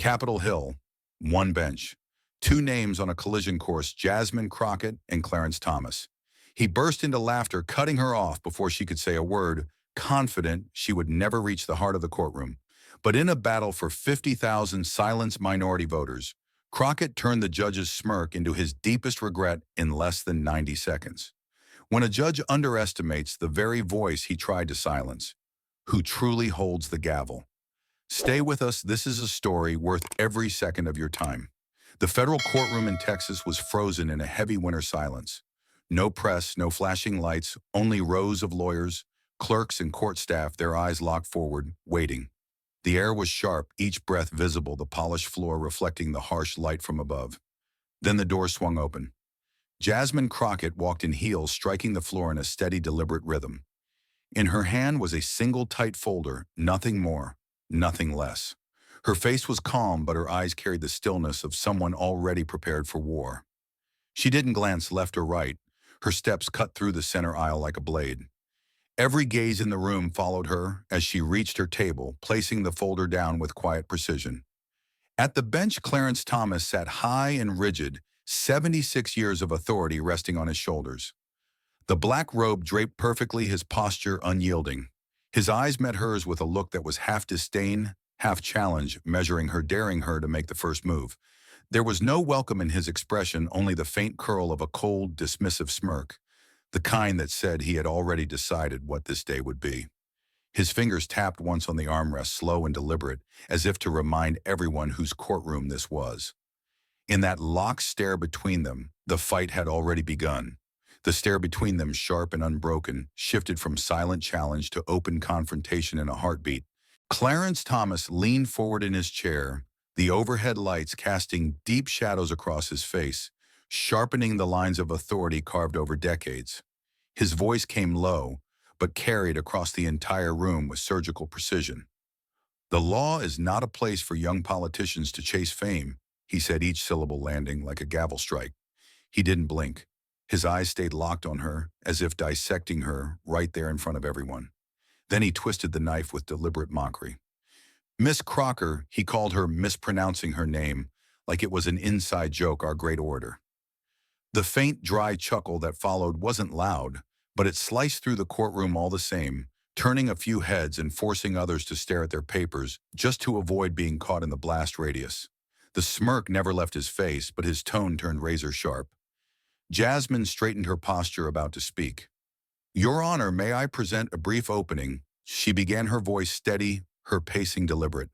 Capitol Hill, one bench. Two names on a collision course, Jasmine Crockett and Clarence Thomas. He burst into laughter, cutting her off before she could say a word, confident she would never reach the heart of the courtroom. But in a battle for 50,000 silenced minority voters, Crockett turned the judge's smirk into his deepest regret in less than 90 seconds. When a judge underestimates the very voice he tried to silence, who truly holds the gavel? Stay with us, this is a story worth every second of your time. The federal courtroom in Texas was frozen in a heavy winter silence. No press, no flashing lights, only rows of lawyers, clerks, and court staff, their eyes locked forward, waiting. The air was sharp, each breath visible, the polished floor reflecting the harsh light from above. Then the door swung open. Jasmine Crockett walked in heels, striking the floor in a steady, deliberate rhythm. In her hand was a single tight folder, nothing more, nothing less. Her face was calm, but her eyes carried the stillness of someone already prepared for war. She didn't glance left or right. Her steps cut through the center aisle like a blade. Every gaze in the room followed her as she reached her table, placing the folder down with quiet precision. At the bench, Clarence Thomas sat high and rigid, 76 years of authority resting on his shoulders. The black robe draped perfectly, his posture unyielding. His eyes met hers with a look that was half disdain, half challenge, daring her to make the first move. There was no welcome in his expression, only the faint curl of a cold, dismissive smirk, the kind that said he had already decided what this day would be. His fingers tapped once on the armrest, slow and deliberate, as if to remind everyone whose courtroom this was. In that locked stare between them, the fight had already begun. The stare between them, sharp and unbroken, shifted from silent challenge to open confrontation in a heartbeat. Clarence Thomas leaned forward in his chair, the overhead lights casting deep shadows across his face, sharpening the lines of authority carved over decades. His voice came low, but carried across the entire room with surgical precision. "The law is not a place for young politicians to chase fame," he said, each syllable landing like a gavel strike. He didn't blink. His eyes stayed locked on her, as if dissecting her right there in front of everyone. Then he twisted the knife with deliberate mockery. "Miss Crocker," he called her, mispronouncing her name, like it was an inside joke, our great orator. The faint, dry chuckle that followed wasn't loud, but it sliced through the courtroom all the same, turning a few heads and forcing others to stare at their papers just to avoid being caught in the blast radius. The smirk never left his face, but his tone turned razor sharp. Jasmine straightened her posture, about to speak. "Your Honor, may I present a brief opening?" She began, her voice steady, her pacing deliberate.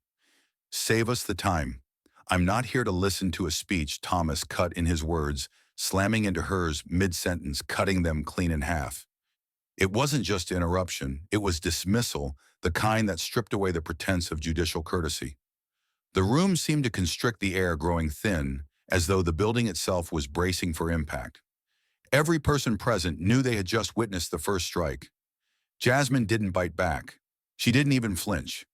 "Save us the time. I'm not here to listen to a speech," Thomas cut in his words, slamming into hers mid-sentence, cutting them clean in half. It wasn't just interruption, it was dismissal, the kind that stripped away the pretense of judicial courtesy. The room seemed to constrict, the air growing thin, as though the building itself was bracing for impact. Every person present knew they had just witnessed the first strike. Jasmine didn't bite back. She didn't even flinch.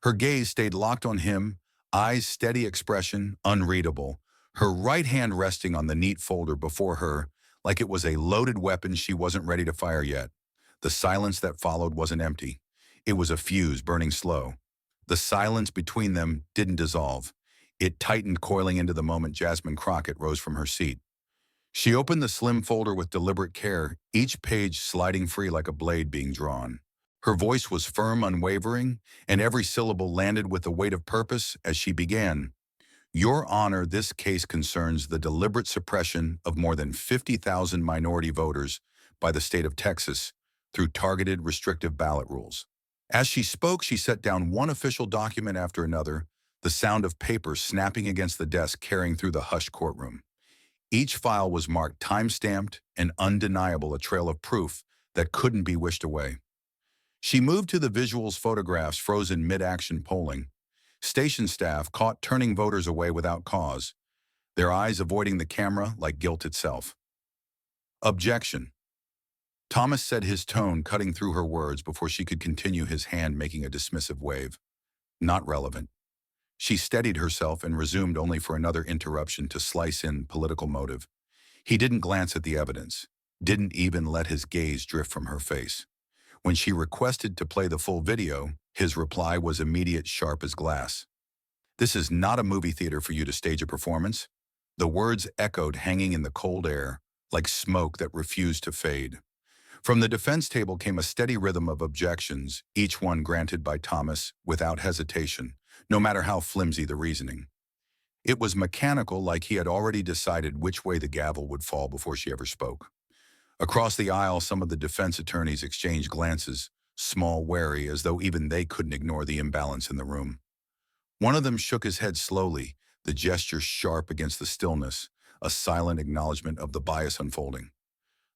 Her gaze stayed locked on him, eyes steady, expression unreadable, her right hand resting on the neat folder before her like it was a loaded weapon she wasn't ready to fire yet. The silence that followed wasn't empty. It was a fuse burning slow. The silence between them didn't dissolve. It tightened, coiling into the moment Jasmine Crockett rose from her seat. She opened the slim folder with deliberate care, each page sliding free like a blade being drawn. Her voice was firm, unwavering, and every syllable landed with the weight of purpose as she began. "Your Honor, this case concerns the deliberate suppression of more than 50,000 minority voters by the state of Texas through targeted restrictive ballot rules." As she spoke, she set down one official document after another, the sound of paper snapping against the desk carrying through the hushed courtroom. Each file was marked, time-stamped, and undeniable, a trail of proof that couldn't be wished away. She moved to the visuals, photographs frozen mid-action polling. Station staff caught turning voters away without cause, their eyes avoiding the camera like guilt itself. "Objection." Thomas said, his tone cutting through her words before she could continue, his hand making a dismissive wave. "Not relevant." She steadied herself and resumed, only for another interruption to slice in political motive. He didn't glance at the evidence, didn't even let his gaze drift from her face. When she requested to play the full video, his reply was immediate, sharp as glass. This is not a movie theater for you to stage a performance. The words echoed hanging in the cold air, like smoke that refused to fade. From the defense table came a steady rhythm of objections, each one granted by Thomas without hesitation, no matter how flimsy the reasoning. It was mechanical, like he had already decided which way the gavel would fall before she ever spoke. Across the aisle, some of the defense attorneys exchanged glances, small, wary, as though even they couldn't ignore the imbalance in the room. One of them shook his head slowly, the gesture sharp against the stillness, a silent acknowledgement of the bias unfolding.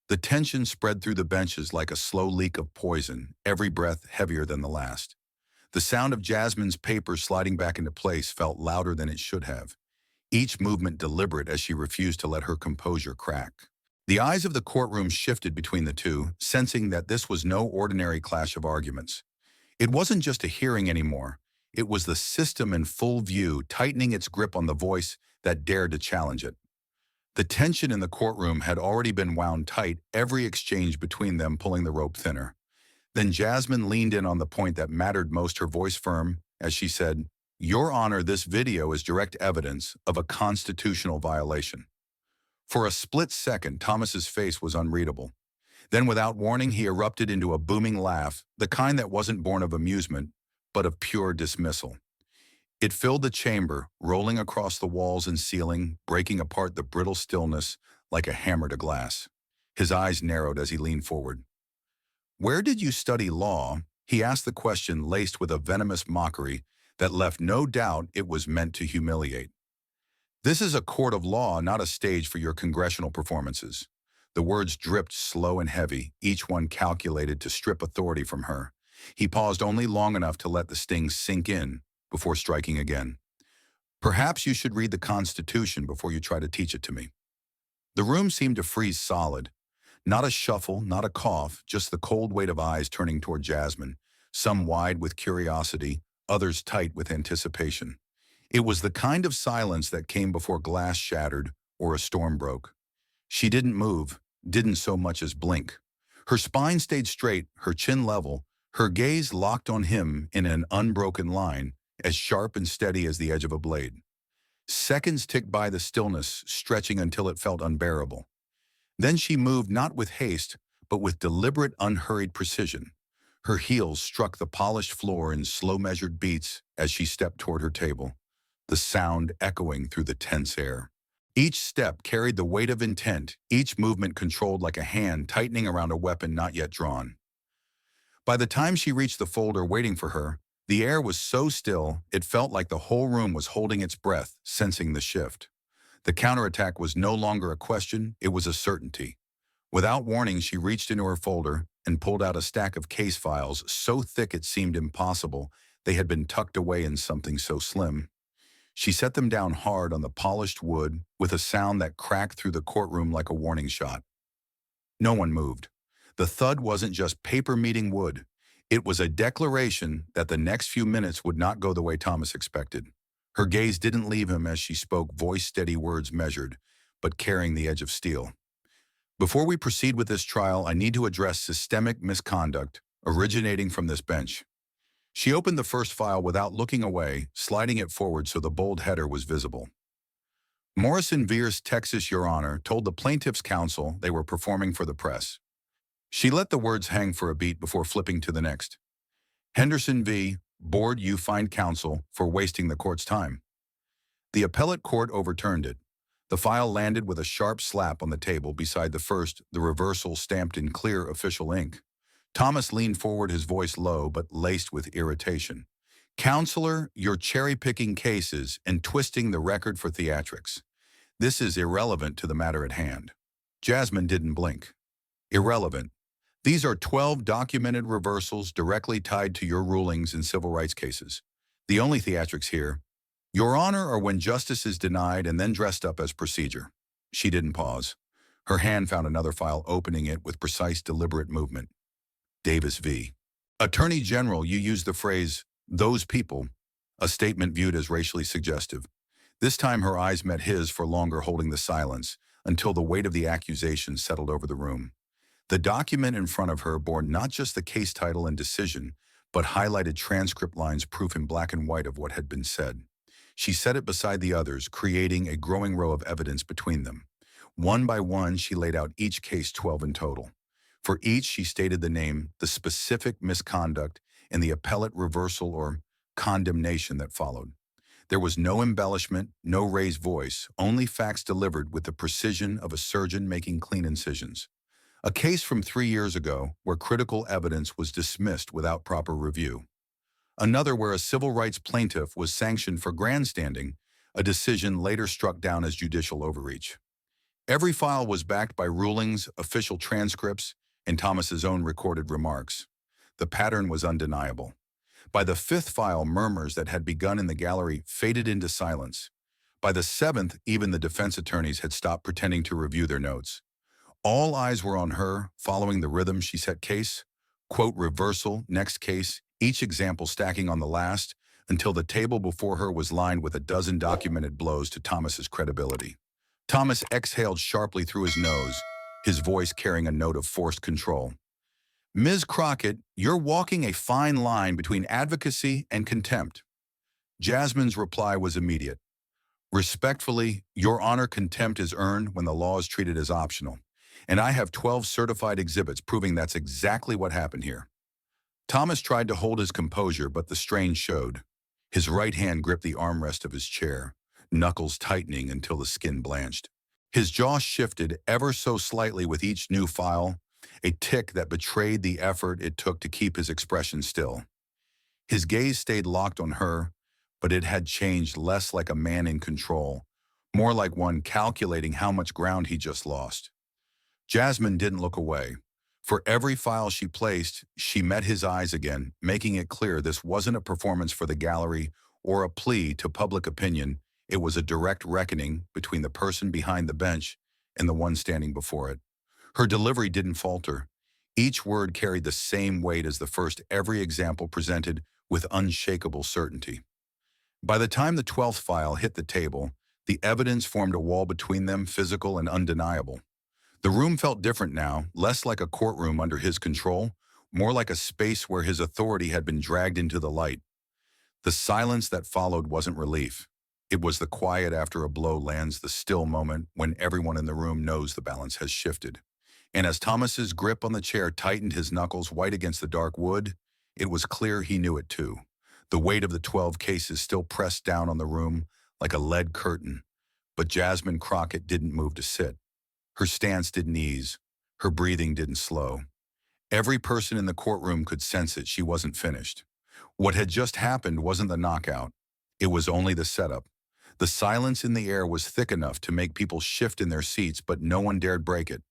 The tension spread through the benches like a slow leak of poison, every breath heavier than the last. The sound of Jasmine's papers sliding back into place felt louder than it should have, each movement deliberate as she refused to let her composure crack. The eyes of the courtroom shifted between the two, sensing that this was no ordinary clash of arguments. It wasn't just a hearing anymore. It was the system in full view, tightening its grip on the voice that dared to challenge it. The tension in the courtroom had already been wound tight, every exchange between them pulling the rope thinner. Then Jasmine leaned in on the point that mattered most, her voice firm, as she said, "Your Honor, this video is direct evidence of a constitutional violation." For a split second, Thomas's face was unreadable. Then, without warning, he erupted into a booming laugh, the kind that wasn't born of amusement, but of pure dismissal. It filled the chamber, rolling across the walls and ceiling, breaking apart the brittle stillness like a hammer to glass. His eyes narrowed as he leaned forward. "Where did you study law?" He asked the question laced with a venomous mockery that left no doubt it was meant to humiliate. "This is a court of law, not a stage for your congressional performances." The words dripped slow and heavy, each one calculated to strip authority from her. He paused only long enough to let the sting sink in before striking again. "Perhaps you should read the Constitution before you try to teach it to me." The room seemed to freeze solid. Not a shuffle, not a cough, just the cold weight of eyes turning toward Jasmine, some wide with curiosity, others tight with anticipation. It was the kind of silence that came before glass shattered or a storm broke. She didn't move, didn't so much as blink. Her spine stayed straight, her chin level, her gaze locked on him in an unbroken line, as sharp and steady as the edge of a blade. Seconds ticked by the stillness, stretching until it felt unbearable. Then she moved not with haste, but with deliberate, unhurried precision. Her heels struck the polished floor in slow measured beats as she stepped toward her table, the sound echoing through the tense air. Each step carried the weight of intent, each movement controlled like a hand tightening around a weapon not yet drawn. By the time she reached the folder waiting for her, the air was so still it felt like the whole room was holding its breath, sensing the shift. The counterattack was no longer a question, it was a certainty. Without warning, she reached into her folder and pulled out a stack of case files so thick it seemed impossible they had been tucked away in something so slim. She set them down hard on the polished wood with a sound that cracked through the courtroom like a warning shot. No one moved. The thud wasn't just paper meeting wood. It was a declaration that the next few minutes would not go the way Thomas expected. Her gaze didn't leave him as she spoke, voice steady, words measured, but carrying the edge of steel. "Before we proceed with this trial, I need to address systemic misconduct originating from this bench." She opened the first file without looking away, sliding it forward so the bold header was visible. "Morrison Vs. Texas, Your Honor, told the plaintiff's counsel they were performing for the press." She let the words hang for a beat before flipping to the next. "Henderson v. Board, you fined counsel for wasting the court's time." The appellate court overturned it. The file landed with a sharp slap on the table beside the first, the reversal stamped in clear official ink. Thomas leaned forward, his voice low but laced with irritation. "Counselor, you're cherry-picking cases and twisting the record for theatrics. This is irrelevant to the matter at hand." Jasmine didn't blink. "Irrelevant. These are 12 documented reversals directly tied to your rulings in civil rights cases. The only theatrics here, Your Honor, are when justice is denied and then dressed up as procedure." She didn't pause. Her hand found another file, opening it with precise, deliberate movement. "Davis v. Attorney General, you used the phrase, 'those people,' a statement viewed as racially suggestive." This time her eyes met his for longer, holding the silence, until the weight of the accusation settled over the room. The document in front of her bore not just the case title and decision, but highlighted transcript lines, proof in black and white of what had been said. She set it beside the others, creating a growing row of evidence between them. One by one, she laid out each case, 12 in total. For each, she stated the name, the specific misconduct, and the appellate reversal or condemnation that followed. There was no embellishment, no raised voice, only facts delivered with the precision of a surgeon making clean incisions. A case from 3 years ago where critical evidence was dismissed without proper review. Another where a civil rights plaintiff was sanctioned for grandstanding, a decision later struck down as judicial overreach. Every file was backed by rulings, official transcripts, and Thomas's own recorded remarks. The pattern was undeniable. By the fifth file, murmurs that had begun in the gallery faded into silence. By the seventh, even the defense attorneys had stopped pretending to review their notes. All eyes were on her, following the rhythm she set case, quote, reversal, next case, each example stacking on the last, until the table before her was lined with a dozen documented blows to Thomas's credibility. Thomas exhaled sharply through his nose, his voice carrying a note of forced control. Ms. Crockett, you're walking a fine line between advocacy and contempt. Jasmine's reply was immediate. Respectfully, Your Honor, contempt is earned when the law is treated as optional, and I have 12 certified exhibits proving that's exactly what happened here. Thomas tried to hold his composure, but the strain showed. His right hand gripped the armrest of his chair, knuckles tightening until the skin blanched. His jaw shifted ever so slightly with each new file, a tick that betrayed the effort it took to keep his expression still. His gaze stayed locked on her, but it had changed less like a man in control, more like one calculating how much ground he just lost. Jasmine didn't look away. For every file she placed, she met his eyes again, making it clear this wasn't a performance for the gallery or a plea to public opinion. It was a direct reckoning between the person behind the bench and the one standing before it. Her delivery didn't falter. Each word carried the same weight as the first, every example presented with unshakable certainty. By the time the 12th file hit the table, the evidence formed a wall between them, physical and undeniable. The room felt different now, less like a courtroom under his control, more like a space where his authority had been dragged into the light. The silence that followed wasn't relief. It was the quiet after a blow lands, the still moment when everyone in the room knows the balance has shifted. And as Thomas's grip on the chair tightened, his knuckles white against the dark wood, it was clear he knew it too. The weight of the 12 cases still pressed down on the room like a lead curtain, but Jasmine Crockett didn't move to sit. Her stance didn't ease. Her breathing didn't slow. Every person in the courtroom could sense it. She wasn't finished. What had just happened wasn't the knockout. It was only the setup. The silence in the air was thick enough to make people shift in their seats, but no one dared break it.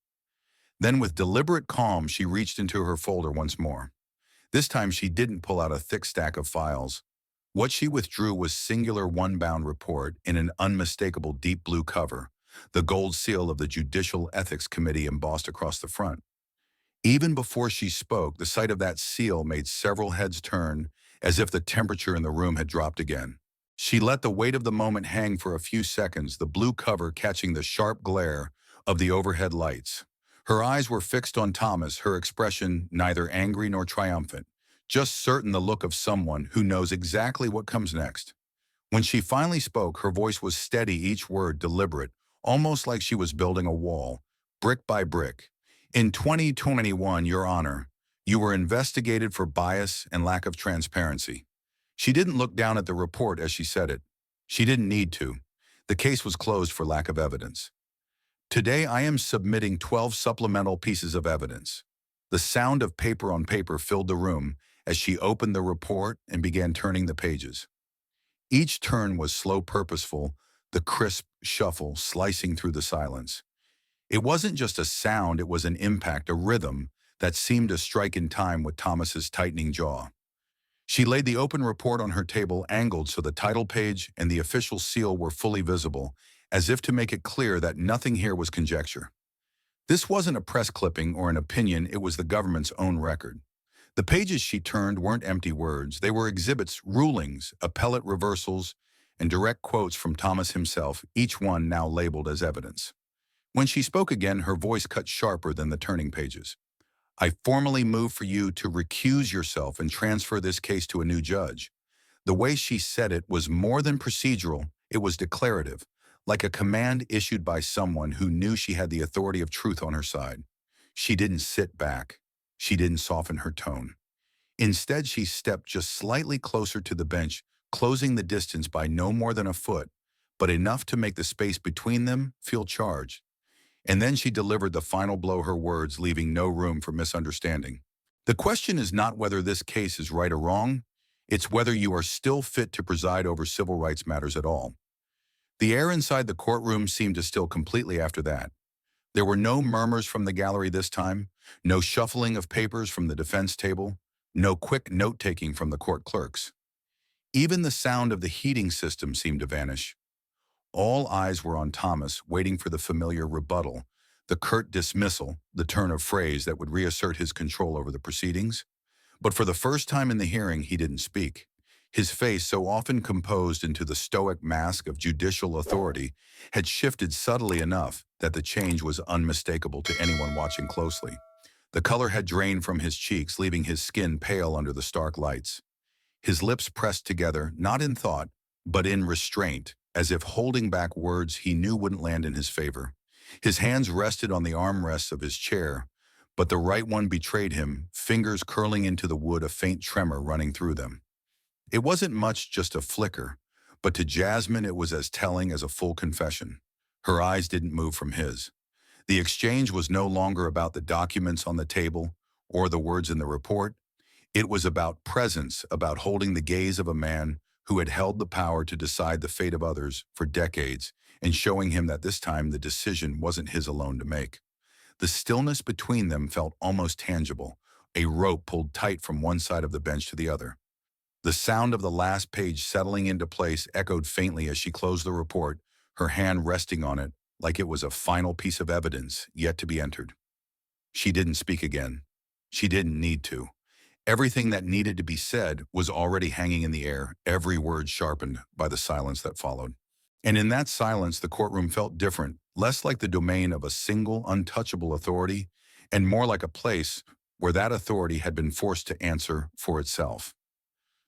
Then with deliberate calm, she reached into her folder once more. This time she didn't pull out a thick stack of files. What she withdrew was singular one-bound report in an unmistakable deep blue cover, the gold seal of the Judicial Ethics Committee embossed across the front. Even before she spoke, the sight of that seal made several heads turn, as if the temperature in the room had dropped again. She let the weight of the moment hang for a few seconds, the blue cover catching the sharp glare of the overhead lights. Her eyes were fixed on Thomas, her expression neither angry nor triumphant, just certain, the look of someone who knows exactly what comes next. When she finally spoke, her voice was steady, each word deliberate, almost like she was building a wall, brick by brick. In 2021, Your Honor, you were investigated for bias and lack of transparency. She didn't look down at the report as she said it. She didn't need to. The case was closed for lack of evidence. Today, I am submitting 12 supplemental pieces of evidence. The sound of paper on paper filled the room as she opened the report and began turning the pages. Each turn was slow, purposeful, the crisp shuffle slicing through the silence. It wasn't just a sound, it was an impact, a rhythm that seemed to strike in time with Thomas's tightening jaw. She laid the open report on her table, angled so the title page and the official seal were fully visible, as if to make it clear that nothing here was conjecture. This wasn't a press clipping or an opinion, it was the government's own record. The pages she turned weren't empty words, they were exhibits, rulings, appellate reversals, and direct quotes from Thomas himself, each one now labeled as evidence. When she spoke again, her voice cut sharper than the turning pages. I formally move for you to recuse yourself and transfer this case to a new judge. The way she said it was more than procedural, it was declarative, like a command issued by someone who knew she had the authority of truth on her side. She didn't sit back. She didn't soften her tone. Instead, she stepped just slightly closer to the bench, closing the distance by no more than a foot, but enough to make the space between them feel charged. And then she delivered the final blow, her words leaving no room for misunderstanding. The question is not whether this case is right or wrong, it's whether you are still fit to preside over civil rights matters at all. The air inside the courtroom seemed to still completely after that. There were no murmurs from the gallery this time, no shuffling of papers from the defense table, no quick note-taking from the court clerks. Even the sound of the heating system seemed to vanish. All eyes were on Thomas, waiting for the familiar rebuttal, the curt dismissal, the turn of phrase that would reassert his control over the proceedings. But for the first time in the hearing, he didn't speak. His face, so often composed into the stoic mask of judicial authority, had shifted subtly enough that the change was unmistakable to anyone watching closely. The color had drained from his cheeks, leaving his skin pale under the stark lights. His lips pressed together, not in thought, but in restraint, as if holding back words he knew wouldn't land in his favor. His hands rested on the armrests of his chair, but the right one betrayed him, fingers curling into the wood, a faint tremor running through them. It wasn't much, just a flicker, but to Jasmine it was as telling as a full confession. Her eyes didn't move from his. The exchange was no longer about the documents on the table or the words in the report. It was about presence, about holding the gaze of a man who had held the power to decide the fate of others for decades, and showing him that this time the decision wasn't his alone to make. The stillness between them felt almost tangible, a rope pulled tight from one side of the bench to the other. The sound of the last page settling into place echoed faintly as she closed the report, her hand resting on it like it was a final piece of evidence yet to be entered. She didn't speak again. She didn't need to. Everything that needed to be said was already hanging in the air, every word sharpened by the silence that followed. And in that silence, the courtroom felt different, less like the domain of a single, untouchable authority, and more like a place where that authority had been forced to answer for itself.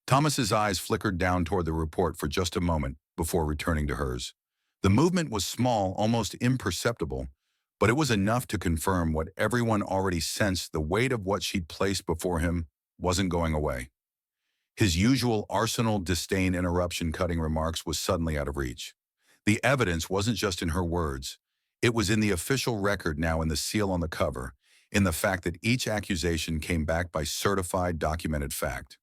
Thomas's eyes flickered down toward the report for just a moment before returning to hers. The movement was small, almost imperceptible, but it was enough to confirm what everyone already sensed: the weight of what she'd placed before him wasn't going away. His usual arsenal disdain interruption-cutting remarks was suddenly out of reach. The evidence wasn't just in her words. It was in the official record now, in the seal on the cover, in the fact that each accusation came back by certified, documented fact.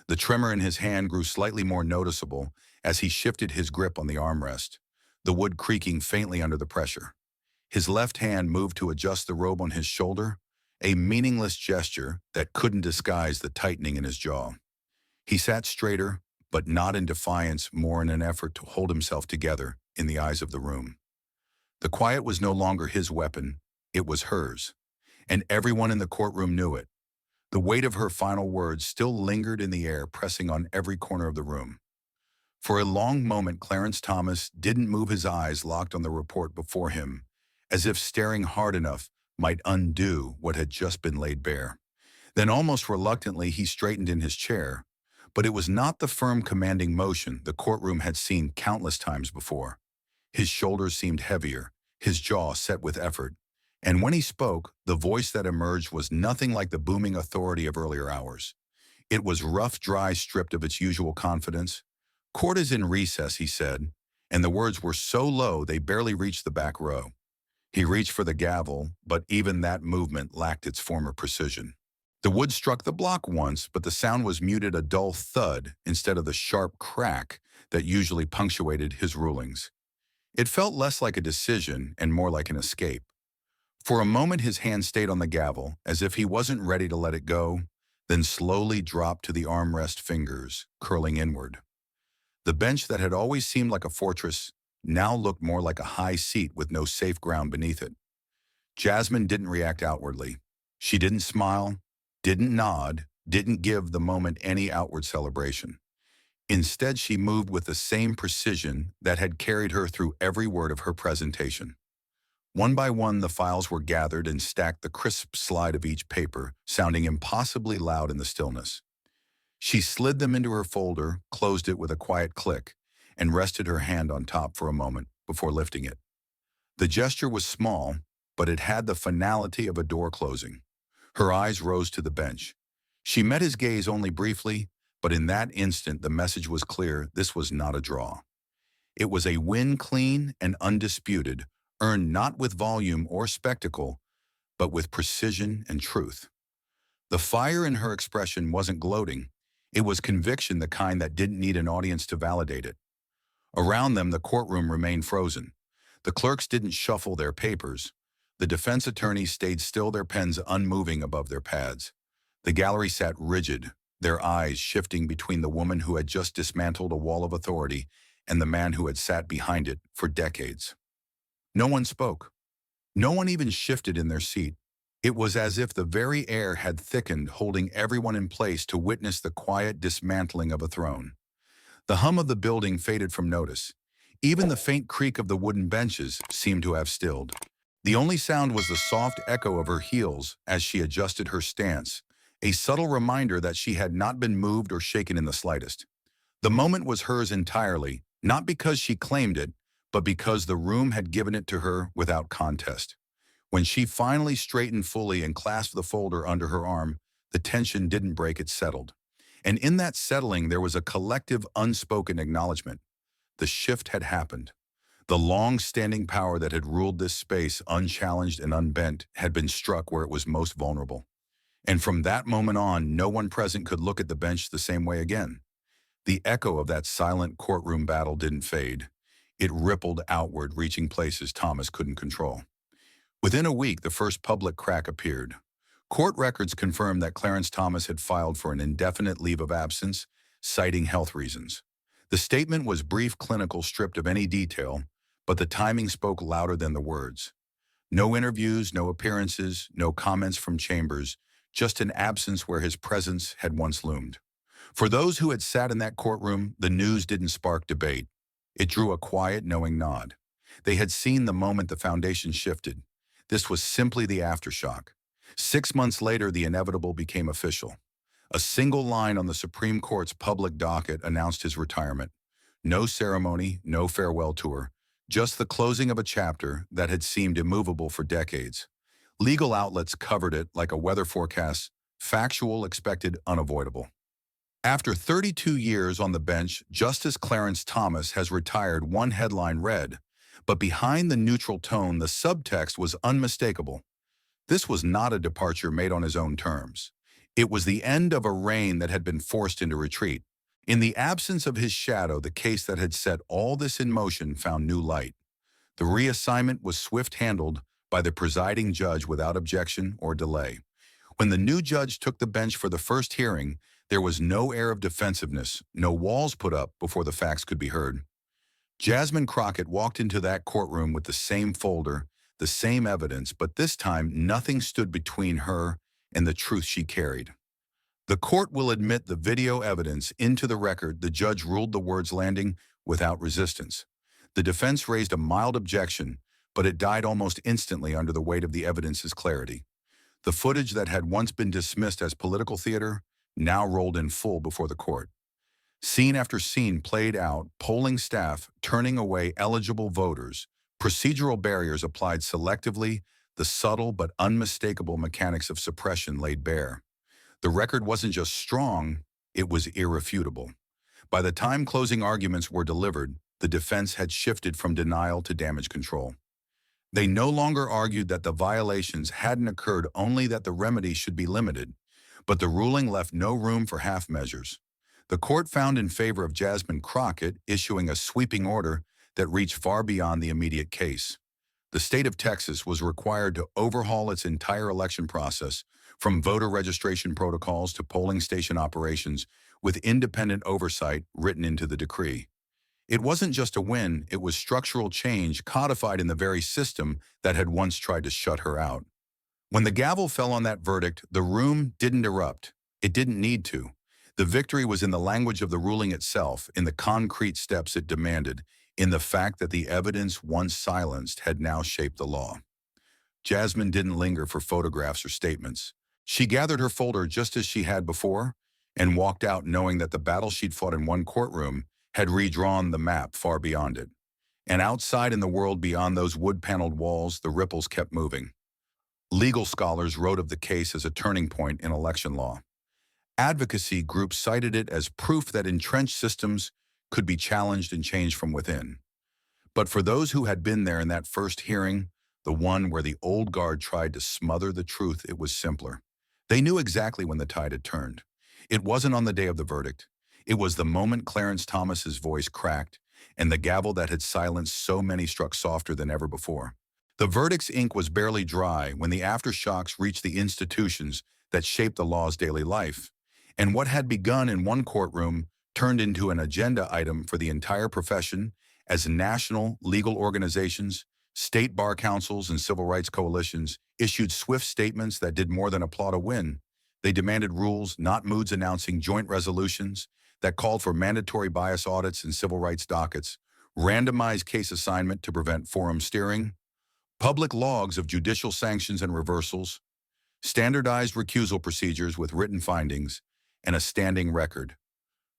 The tremor in his hand grew slightly more noticeable as he shifted his grip on the armrest, the wood creaking faintly under the pressure. His left hand moved to adjust the robe on his shoulder, a meaningless gesture that couldn't disguise the tightening in his jaw. He sat straighter, but not in defiance, more in an effort to hold himself together in the eyes of the room. The quiet was no longer his weapon, it was hers, and everyone in the courtroom knew it. The weight of her final words still lingered in the air, pressing on every corner of the room. For a long moment, Clarence Thomas didn't move, his eyes locked on the report before him, as if staring hard enough might undo what had just been laid bare. Then, almost reluctantly, he straightened in his chair, but it was not the firm, commanding motion the courtroom had seen countless times before. His shoulders seemed heavier, his jaw set with effort, and when he spoke, the voice that emerged was nothing like the booming authority of earlier hours. It was rough, dry, stripped of its usual confidence. "Court is in recess," he said, and the words were so low they barely reached the back row. He reached for the gavel, but even that movement lacked its former precision. The wood struck the block once, but the sound was muted, a dull thud instead of the sharp crack that usually punctuated his rulings. It felt less like a decision and more like an escape. For a moment his hand stayed on the gavel, as if he wasn't ready to let it go, then slowly dropped to the armrest, fingers curling inward. The bench that had always seemed like a fortress now looked more like a high seat with no safe ground beneath it. Jasmine didn't react outwardly. She didn't smile, didn't nod, didn't give the moment any outward celebration. Instead, she moved with the same precision that had carried her through every word of her presentation. One by one, the files were gathered and stacked, the crisp slide of each paper sounding impossibly loud in the stillness. She slid them into her folder, closed it with a quiet click, and rested her hand on top for a moment before lifting it. The gesture was small, but it had the finality of a door closing. Her eyes rose to the bench. She met his gaze only briefly, but in that instant the message was clear: this was not a draw. It was a win, clean and undisputed, earned not with volume or spectacle, but with precision and truth. The fire in her expression wasn't gloating. It was conviction, the kind that didn't need an audience to validate it. Around them, the courtroom remained frozen. The clerks didn't shuffle their papers. The defense attorneys stayed still, their pens unmoving above their pads. The gallery sat rigid, their eyes shifting between the woman who had just dismantled a wall of authority and the man who had sat behind it for decades. No one spoke. No one even shifted in their seat. It was as if the very air had thickened, holding everyone in place to witness the quiet dismantling of a throne. The hum of the building faded from notice. Even the faint creak of the wooden benches seemed to have stilled. The only sound was the soft echo of her heels as she adjusted her stance, a subtle reminder that she had not been moved or shaken in the slightest. The moment was hers entirely, not because she claimed it, but because the room had given it to her without contest. When she finally straightened fully and clasped the folder under her arm, the tension didn't break, it settled. And in that settling, there was a collective, unspoken acknowledgement. The shift had happened. The long-standing power that had ruled this space, unchallenged and unbent, had been struck where it was most vulnerable. And from that moment on, no one present could look at the bench the same way again. The echo of that silent courtroom battle didn't fade. It rippled outward, reaching places Thomas couldn't control. Within a week, the first public crack appeared. Court records confirmed that Clarence Thomas had filed for an indefinite leave of absence, citing health reasons. The statement was brief, clinical, stripped of any detail, but the timing spoke louder than the words. No interviews, no appearances, no comments from chambers, just an absence where his presence had once loomed. For those who had sat in that courtroom, the news didn't spark debate. It drew a quiet, knowing nod. They had seen the moment the foundation shifted. This was simply the aftershock. 6 months later, the inevitable became official. A single line on the Supreme Court's public docket announced his retirement. No ceremony, no farewell tour, just the closing of a chapter that had seemed immovable for decades. Legal outlets covered it like a weather forecast: factual, expected, unavoidable. After 32 years on the bench, Justice Clarence Thomas has retired, one headline read, but behind the neutral tone, the subtext was unmistakable. This was not a departure made on his own terms. It was the end of a reign that had been forced into retreat. In the absence of his shadow, the case that had set all this in motion found new light. The reassignment was swift-handled by the presiding judge without objection or delay. When the new judge took the bench for the first hearing, there was no air of defensiveness, no walls put up before the facts could be heard. Jasmine Crockett walked into that courtroom with the same folder, the same evidence, but this time nothing stood between her and the truth she carried. The court will admit the video evidence into the record, the judge ruled, the words landing without resistance. The defense raised a mild objection, but it died almost instantly under the weight of the evidence's clarity. The footage that had once been dismissed as political theater now rolled in full before the court. Scene after scene played out, polling staff turning away eligible voters, procedural barriers applied selectively, the subtle but unmistakable mechanics of suppression laid bare. The record wasn't just strong, it was irrefutable. By the time closing arguments were delivered, the defense had shifted from denial to damage control. They no longer argued that the violations hadn't occurred, only that the remedy should be limited, but the ruling left no room for half measures. The court found in favor of Jasmine Crockett, issuing a sweeping order that reached far beyond the immediate case. The state of Texas was required to overhaul its entire election process, from voter registration protocols to polling station operations, with independent oversight written into the decree. It wasn't just a win, it was structural change codified in the very system that had once tried to shut her out. When the gavel fell on that verdict, the room didn't erupt. It didn't need to. The victory was in the language of the ruling itself, in the concrete steps it demanded, in the fact that the evidence once silenced had now shaped the law. Jasmine didn't linger for photographs or statements. She gathered her folder just as she had before, and walked out knowing that the battle she'd fought in one courtroom had redrawn the map far beyond it. And outside in the world beyond those wood-paneled walls, the ripples kept moving. Legal scholars wrote of the case as a turning point in election law. Advocacy groups cited it as proof that entrenched systems could be challenged and changed from within. But for those who had been there in that first hearing, the one where the old guard tried to smother the truth, it was simpler. They knew exactly when the tide had turned. It wasn't on the day of the verdict. It was the moment Clarence Thomas's voice cracked and the gavel that had silenced so many struck softer than ever before. The verdict's ink was barely dry when the aftershocks reached the institutions that shaped the law's daily life. And what had begun in one courtroom turned into an agenda item for the entire profession as national legal organizations, state bar councils, and civil rights coalitions issued swift statements that did more than applaud a win. They demanded rules, not moods, announcing joint resolutions that called for mandatory bias audits and civil rights dockets, randomized case assignment to prevent forum steering, public logs of judicial sanctions and reversals, standardized recusal procedures with written findings, and a standing record.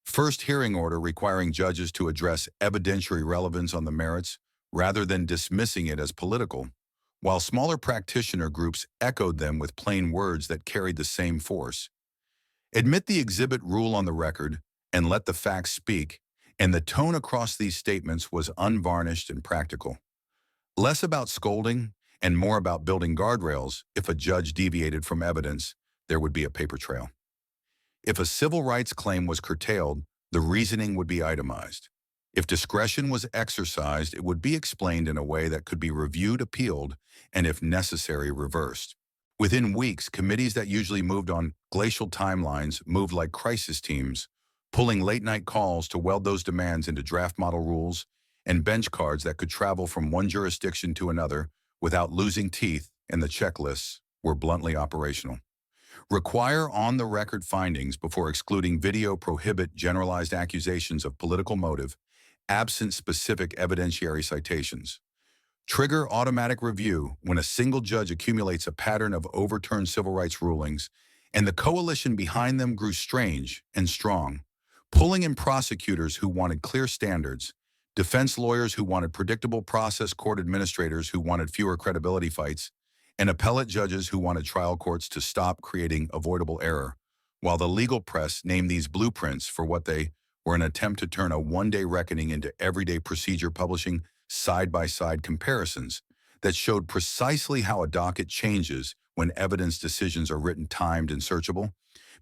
First hearing order requiring judges to address evidentiary relevance on the merits rather than dismissing it as political, while smaller practitioner groups echoed them with plain words that carried the same force. Admit the exhibit rule on the record and let the facts speak, and the tone across these statements was unvarnished and practical. Less about scolding and more about building guardrails. If a judge deviated from evidence, there would be a paper trail. If a civil rights claim was curtailed, the reasoning would be itemized. If discretion was exercised, it would be explained in a way that could be reviewed, appealed, and if necessary, reversed. Within weeks, committees that usually moved on glacial timelines moved like crisis teams, pulling late-night calls to weld those demands into draft model rules and bench cards that could travel from one jurisdiction to another without losing teeth, and the checklists were bluntly operational. Require on-the-record findings before excluding video, prohibit generalized accusations of political motive, absent specific evidentiary citations. Trigger automatic review when a single judge accumulates a pattern of overturned civil rights rulings, and the coalition behind them grew strange and strong, pulling in prosecutors who wanted clear standards, defense lawyers who wanted predictable process, court administrators who wanted fewer credibility fights, and appellate judges who wanted trial courts to stop creating avoidable error, while the legal press named these blueprints for what they were, an attempt to turn a one-day reckoning into everyday procedure, publishing side-by-side comparisons that showed precisely how a docket changes when evidence decisions are written, timed, and searchable.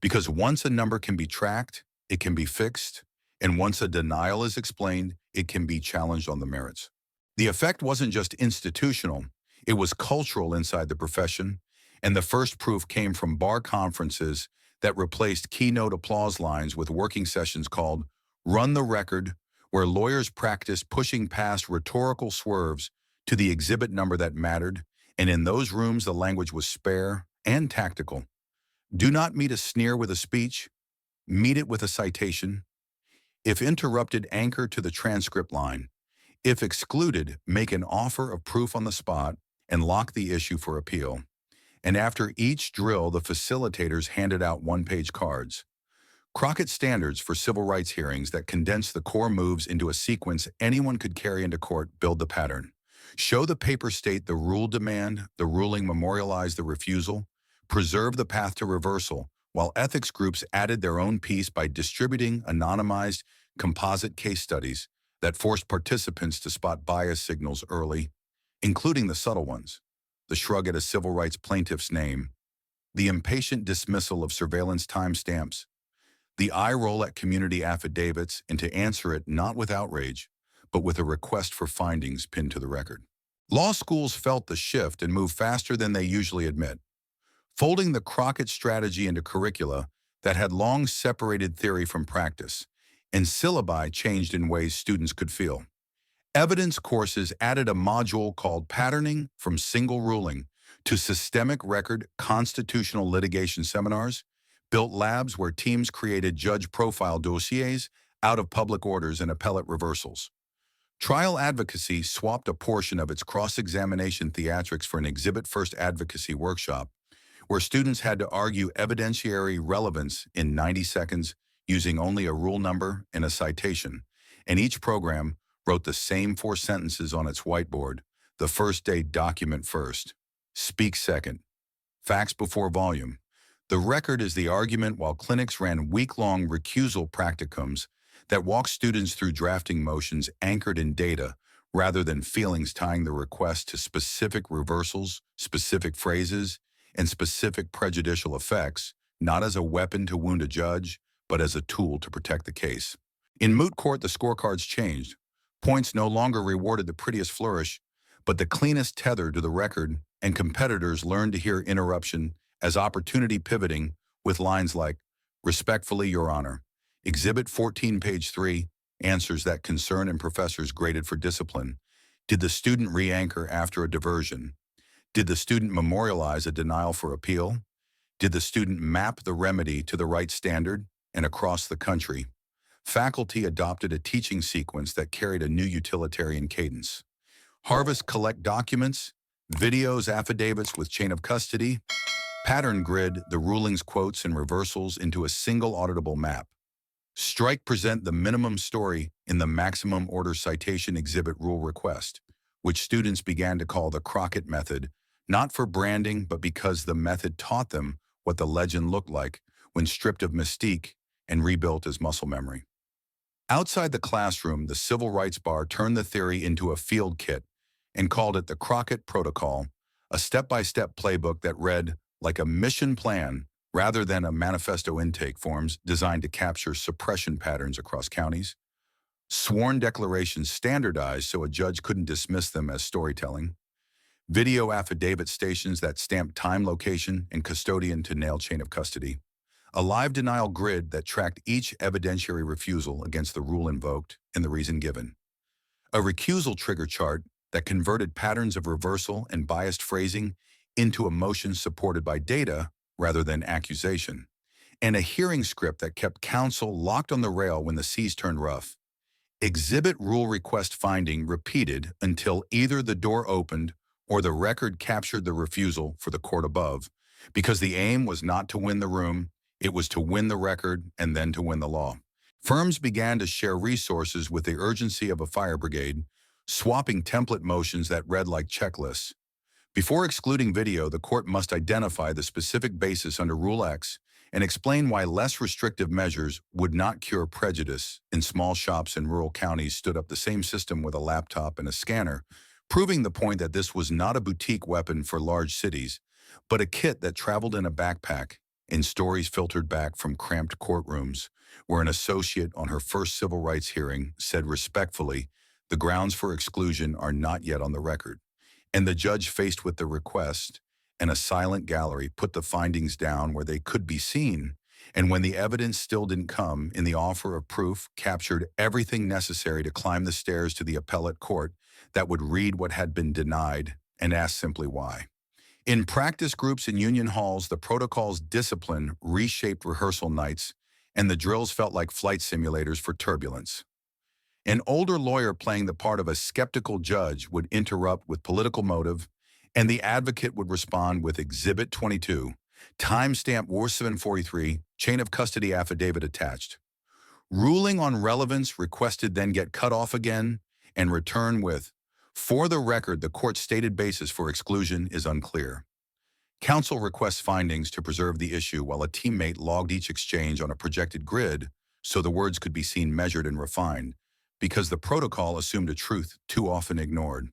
Because once a number can be tracked, it can be fixed, and once a denial is explained, it can be challenged on the merits. The effect wasn't just institutional, it was cultural inside the profession, and the first proof came from bar conferences that replaced keynote applause lines with working sessions called Run the Record, where lawyers practiced pushing past rhetorical swerves to the exhibit number that mattered, and in those rooms the language was spare and tactical. Do not meet a sneer with a speech, meet it with a citation. If interrupted, anchor to the transcript line. If excluded, make an offer of proof on the spot and lock the issue for appeal. And after each drill, the facilitators handed out one-page cards. Crockett standards for civil rights hearings that condense the core moves into a sequence anyone could carry into court build the pattern. Show the paper state the rule demand, the ruling memorialize the refusal, preserve the path to reversal, while ethics groups added their own piece by distributing anonymized composite case studies that forced participants to spot bias signals early, including the subtle ones: the shrug at a civil rights plaintiff's name, the impatient dismissal of surveillance timestamps, the eye roll at community affidavits, and to answer it not with outrage, but with a request for findings pinned to the record. Law schools felt the shift and moved faster than they usually admit, folding the Crockett strategy into curricula that had long separated theory from practice, and syllabi changed in ways students could feel. Evidence courses added a module called Patterning from Single Ruling to systemic record constitutional litigation seminars, built labs where teams created judge profile dossiers out of public orders and appellate reversals. Trial advocacy swapped a portion of its cross-examination theatrics for an exhibit-first advocacy workshop, where students had to argue evidentiary relevance in 90 seconds using only a rule number and a citation. And each program wrote the same 4 sentences on its whiteboard. The first day document first. Speak second. Facts before volume. The record is the argument, while clinics ran week-long recusal practicums that walked students through drafting motions anchored in data rather than feelings, tying the request to specific reversals, specific phrases, and specific prejudicial effects, not as a weapon to wound a judge, but as a tool to protect the case. In moot court, the scorecards changed. Points no longer rewarded the prettiest flourish, but the cleanest tether to the record, and competitors learned to hear interruption as opportunity, pivoting with lines like, "Respectfully, Your Honor, Exhibit 14, page 3, answers that concern and professors graded for discipline. Did the student re-anchor after a diversion? Did the student memorialize a denial for appeal? Did the student map the remedy to the right standard?" And across the country, faculty adopted a teaching sequence that carried a new utilitarian cadence. Harvest collect documents, videos, affidavits with chain of custody, pattern grid the rulings, quotes, and reversals into a single auditable map. Strike present the minimum story in the maximum order citation exhibit rule request, which students began to call the Crockett method, not for branding, but because the method taught them what the legend looked like when stripped of mystique and rebuilt as muscle memory. Outside the classroom, the civil rights bar turned the theory into a field kit and called it the Crockett Protocol, a step-by-step playbook that read like a mission plan rather than a manifesto intake forms designed to capture suppression patterns across counties. Sworn declarations standardized so a judge couldn't dismiss them as storytelling. Video affidavit stations that stamped time, location, and custodian to nail chain of custody. A live denial grid that tracked each evidentiary refusal against the rule invoked and the reason given. A recusal trigger chart that converted patterns of reversal and biased phrasing into emotions supported by data rather than accusation. And a hearing script that kept counsel locked on the rail when the seas turned rough. Exhibit rule request finding repeated until either the door opened or the record captured the refusal for the court above, because the aim was not to win the room, it was to win the record and then to win the law. Firms began to share resources with the urgency of a fire brigade, swapping template motions that read like checklists. Before excluding video, the court must identify the specific basis under Rule X and explain why less restrictive measures would not cure prejudice. In small shops in rural counties stood up the same system with a laptop and a scanner, proving the point that this was not a boutique weapon for large cities, but a kit that traveled in a backpack. In stories filtered back from cramped courtrooms, where an associate on her first civil rights hearing said respectfully, "The grounds for exclusion are not yet on the record." And the judge, faced with the request and a silent gallery, put the findings down where they could be seen, and when the evidence still didn't come, in the offer of proof, captured everything necessary to climb the stairs to the appellate court that would read what had been denied and ask simply why. In practice groups and union halls, the protocol's discipline reshaped rehearsal nights, and the drills felt like flight simulators for turbulence. An older lawyer playing the part of a skeptical judge would interrupt with political motive, and the advocate would respond with Exhibit 22, timestamp War 743, chain of custody affidavit attached. Ruling on relevance requested then get cut off again and return with, "For the record, the court's stated basis for exclusion is unclear." Counsel requests findings to preserve the issue while a teammate logged each exchange on a projected grid so the words could be seen, measured, and refined, because the protocol assumed a truth too often ignored.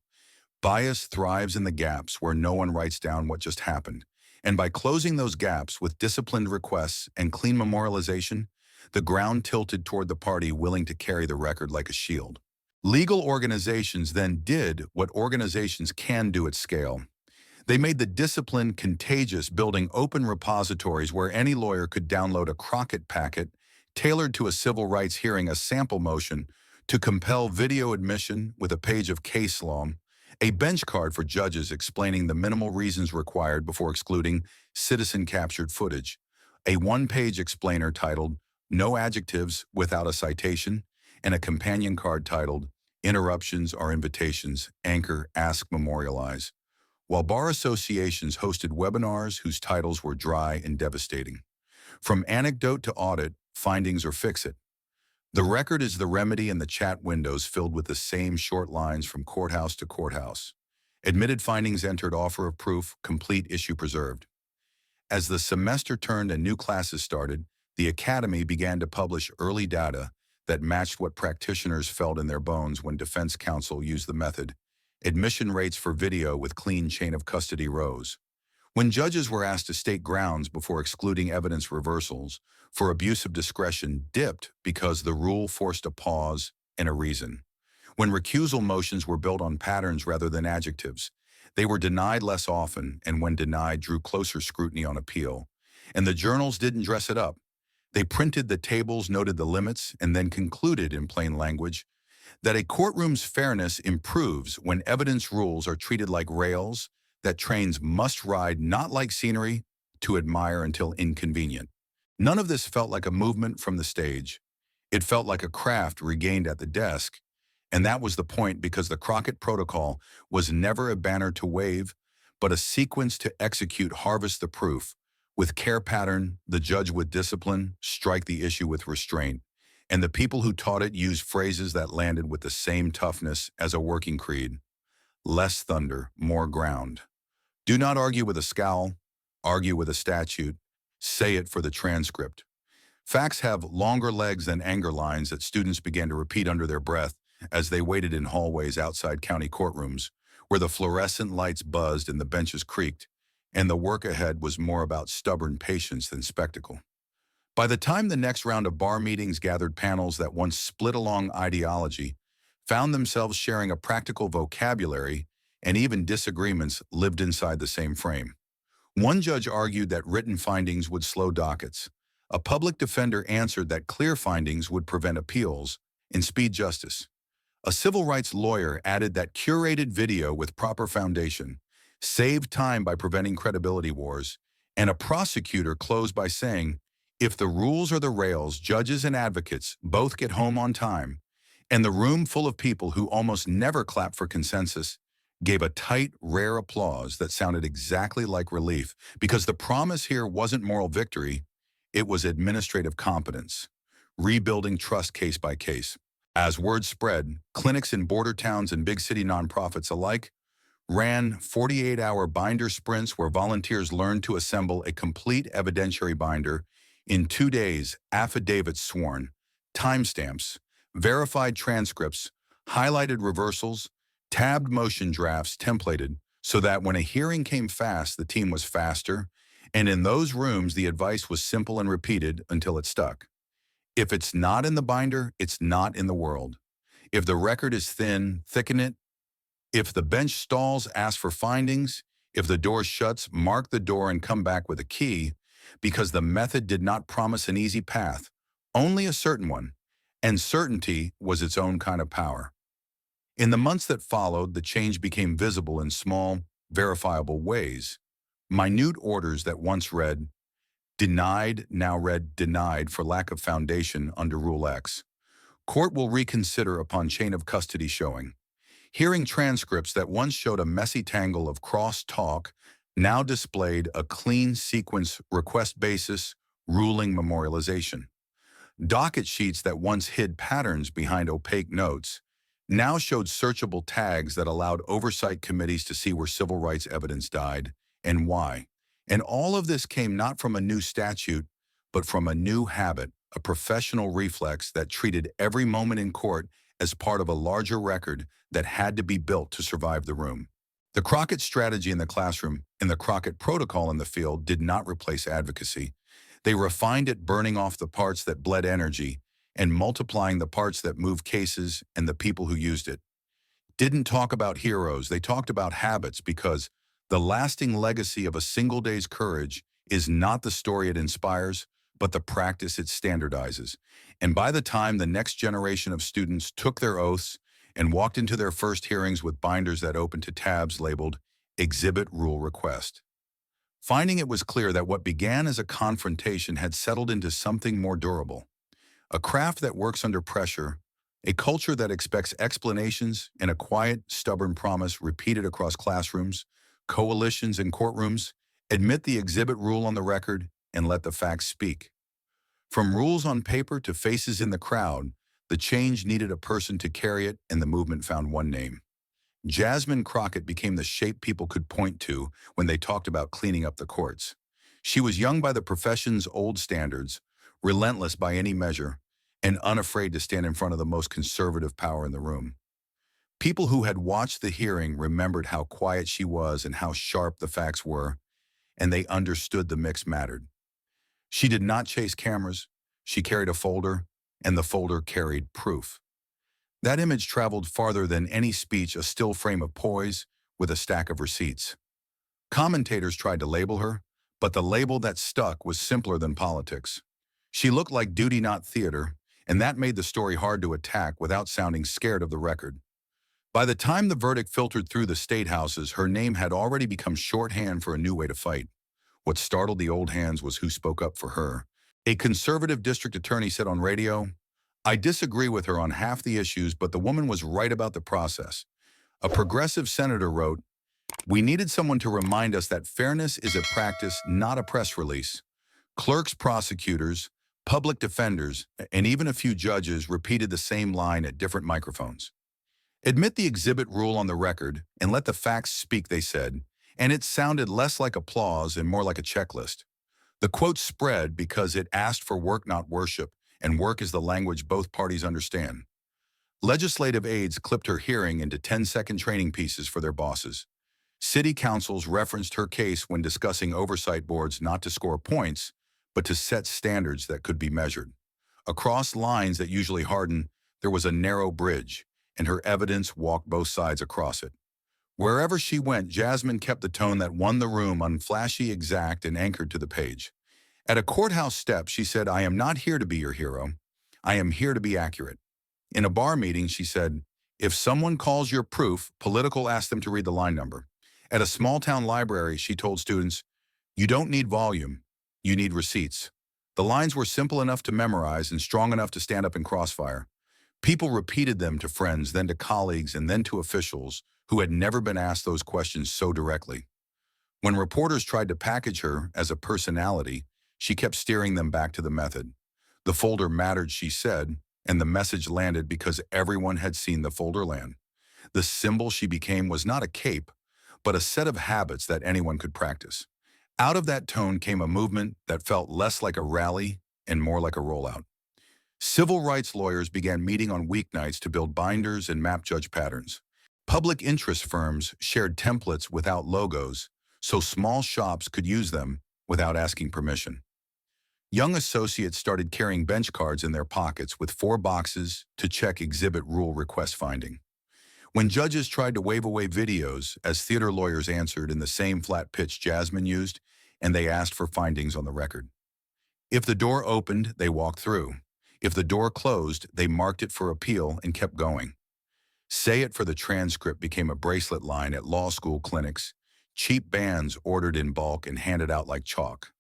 Bias thrives in the gaps where no one writes down what just happened, and by closing those gaps with disciplined requests and clean memorialization, the ground tilted toward the party willing to carry the record like a shield. Legal organizations then did what organizations can do at scale. They made the discipline contagious, building open repositories where any lawyer could download a Crockett packet tailored to a civil rights hearing, a sample motion to compel video admission with a page of case law, a bench card for judges explaining the minimal reasons required before excluding citizen-captured footage, a one-page explainer titled "No Adjectives Without a Citation," and a companion card titled "Interruptions Are Invitations, Anchor, Ask, Memorialize." while bar associations hosted webinars whose titles were dry and devastating. From anecdote to audit, findings or fix it. The record is the remedy and the chat windows filled with the same short lines from courthouse to courthouse. Admitted findings entered, offer of proof, complete issue preserved. As the semester turned and new classes started, the Academy began to publish early data that matched what practitioners felt in their bones when defense counsel used the method. Admission rates for video with clean chain of custody rose. When judges were asked to state grounds before excluding evidence, reversals for abuse of discretion dipped because the rule forced a pause and a reason. When recusal motions were built on patterns rather than adjectives, they were denied less often, and when denied, drew closer scrutiny on appeal. And the journals didn't dress it up. They printed the tables, noted the limits, and then concluded in plain language that a courtroom's fairness improves when evidence rules are treated like rails that trains must ride, not like scenery to admire until inconvenient. None of this felt like a movement from the stage. It felt like a craft regained at the desk, and that was the point, because the Crockett Protocol was never a banner to wave, but a sequence to execute. Harvest the proof with care pattern, the judge with discipline, strike the issue with restraint. And the people who taught it used phrases that landed with the same toughness as a working creed. Less thunder, more ground. Do not argue with a scowl, argue with a statute. Say it for the transcript. Facts have longer legs than anger lines that students began to repeat under their breath as they waited in hallways outside county courtrooms, where the fluorescent lights buzzed and the benches creaked, and the work ahead was more about stubborn patience than spectacle. By the time the next round of bar meetings gathered, panels that once split along ideology found themselves sharing a practical vocabulary, and even disagreements lived inside the same frame. One judge argued that written findings would slow dockets. A public defender answered that clear findings would prevent appeals and speed justice. A civil rights lawyer added that curated video with proper foundation saved time by preventing credibility wars, and a prosecutor closed by saying, if the rules are the rails, judges and advocates both get home on time. And the room full of people who almost never clap for consensus gave a tight, rare applause that sounded exactly like relief, because the promise here wasn't moral victory, it was administrative competence, rebuilding trust case by case. As word spread, clinics in border towns and big city nonprofits alike ran 48-hour binder sprints where volunteers learned to assemble a complete evidentiary binder in 2 days, affidavits sworn, timestamps, verified transcripts, highlighted reversals, tabbed motion drafts templated, so that when a hearing came fast, the team was faster, and in those rooms the advice was simple and repeated until it stuck. If it's not in the binder, it's not in the world. If the record is thin, thicken it. If the bench stalls, ask for findings. If the door shuts, mark the door and come back with a key, because the method did not promise an easy path, only a certain one, and certainty was its own kind of power. In the months that followed, the change became visible in small, verifiable ways. Minute orders that once read, denied, now read denied for lack of foundation under Rule X. Court will reconsider upon chain of custody showing. Hearing transcripts that once showed a messy tangle of cross-talk now displayed a clean sequence request basis, ruling memorialization. Docket sheets that once hid patterns behind opaque notes now showed searchable tags that allowed oversight committees to see where civil rights evidence died and why. And all of this came not from a new statute, but from a new habit, a professional reflex that treated every moment in court as part of a larger record that had to be built to survive the room. The Crockett strategy in the classroom and the Crockett protocol in the field did not replace advocacy. They refined it, burning off the parts that bled energy and multiplying the parts that moved cases and the people who used it. Didn't talk about heroes, they talked about habits, because the lasting legacy of a single day's courage is not the story it inspires, but the practice it standardizes. And by the time the next generation of students took their oaths and walked into their first hearings with binders that opened to tabs labeled Exhibit Rule Request, finding it was clear that what began as a confrontation had settled into something more durable. A craft that works under pressure, a culture that expects explanations, and a quiet, stubborn promise repeated across classrooms, coalitions in courtrooms, admit the exhibit rule on the record, and let the facts speak. From rules on paper to faces in the crowd, the change needed a person to carry it, and the movement found one name. Jasmine Crockett became the shape people could point to when they talked about cleaning up the courts. She was young by the profession's old standards, relentless by any measure, and unafraid to stand in front of the most conservative power in the room. People who had watched the hearing remembered how quiet she was and how sharp the facts were, and they understood the mix mattered. She did not chase cameras. She carried a folder, and the folder carried proof. That image traveled farther than any speech, a still frame of poise with a stack of receipts. Commentators tried to label her, but the label that stuck was simpler than politics. She looked like duty, not theater, and that made the story hard to attack without sounding scared of the record. By the time the verdict filtered through the state houses, her name had already become shorthand for a new way to fight. What startled the old hands was who spoke up for her. A conservative district attorney said on radio, "I disagree with her on half the issues, but the woman was right about the process." A progressive senator wrote, "We needed someone to remind us that fairness is a practice, not a press release." Clerks, prosecutors, public defenders, and even a few judges repeated the same line at different microphones. "Admit the exhibit rule on the record and let the facts speak," they said, and it sounded less like applause and more like a checklist. The quote spread because it asked for work, not worship, and work is the language both parties understand. Legislative aides clipped her hearing into 10-second training pieces for their bosses. City councils referenced her case when discussing oversight boards, not to score points, but to set standards that could be measured. Across lines that usually harden, there was a narrow bridge, and her evidence walked both sides across it. Wherever she went, Jasmine kept the tone that won the room, unflashy, exact, and anchored to the page. At a courthouse step, she said, "I am not here to be your hero. I am here to be accurate." In a bar meeting, she said, "If someone calls your proof political, ask them to read the line number." At a small-town library, she told students, "You don't need volume, you need receipts." The lines were simple enough to memorize and strong enough to stand up in crossfire. People repeated them to friends, then to colleagues, and then to officials who had never been asked those questions so directly. When reporters tried to package her as a personality, she kept steering them back to the method. The folder mattered, she said, and the message landed because everyone had seen the folder land. The symbol she became was not a cape, but a set of habits that anyone could practice. Out of that tone came a movement that felt less like a rally and more like a rollout. Civil rights lawyers began meeting on weeknights to build binders and map judge patterns. Public interest firms shared templates without logos, so small shops could use them without asking permission. Young associates started carrying bench cards in their pockets with 4 boxes to check exhibit rule request finding. When judges tried to wave away videos, as theater lawyers answered in the same flat pitch Jasmine used, and they asked for findings on the record. If the door opened, they walked through. If the door closed, they marked it for appeal and kept going. "Say it for the transcript" became a bracelet line at law school clinics, cheap bands ordered in bulk and handed out like chalk.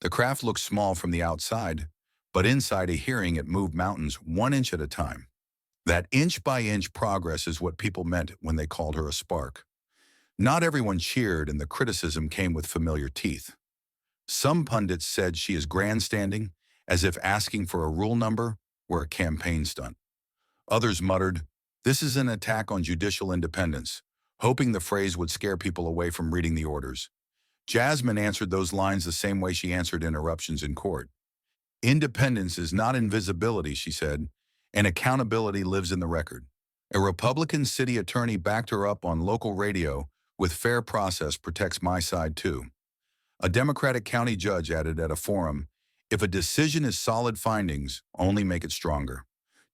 The craft looked small from the outside, but inside a hearing it moved mountains 1 inch at a time. That inch-by-inch progress is what people meant when they called her a spark. Not everyone cheered, and the criticism came with familiar teeth. Some pundits said she is grandstanding, as if asking for a rule number were a campaign stunt. Others muttered, "This is an attack on judicial independence," hoping the phrase would scare people away from reading the orders. Jasmine answered those lines the same way she answered interruptions in court. "Independence is not invisibility," she said, "and accountability lives in the record." A Republican city attorney backed her up on local radio with "Fair process protects my side too." A Democratic county judge added at a forum, "If a decision is solid findings, only make it stronger."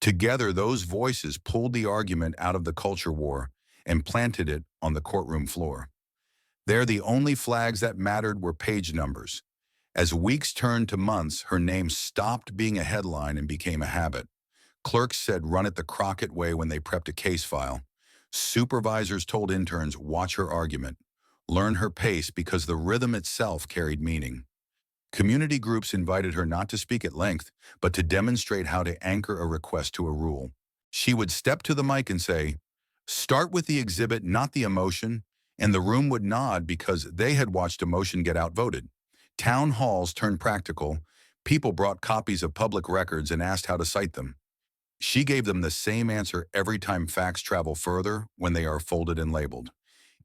Together, those voices pulled the argument out of the culture war and planted it on the courtroom floor. There, the only flags that mattered were page numbers. As weeks turned to months, her name stopped being a headline and became a habit. Clerks said run it the Crockett way when they prepped a case file. Supervisors told interns watch her argument, learn her pace because the rhythm itself carried meaning. Community groups invited her not to speak at length, but to demonstrate how to anchor a request to a rule. She would step to the mic and say, "Start with the exhibit, not the emotion," and the room would nod because they had watched emotion get outvoted. Town halls turned practical. People brought copies of public records and asked how to cite them. She gave them the same answer every time facts travel further when they are folded and labeled.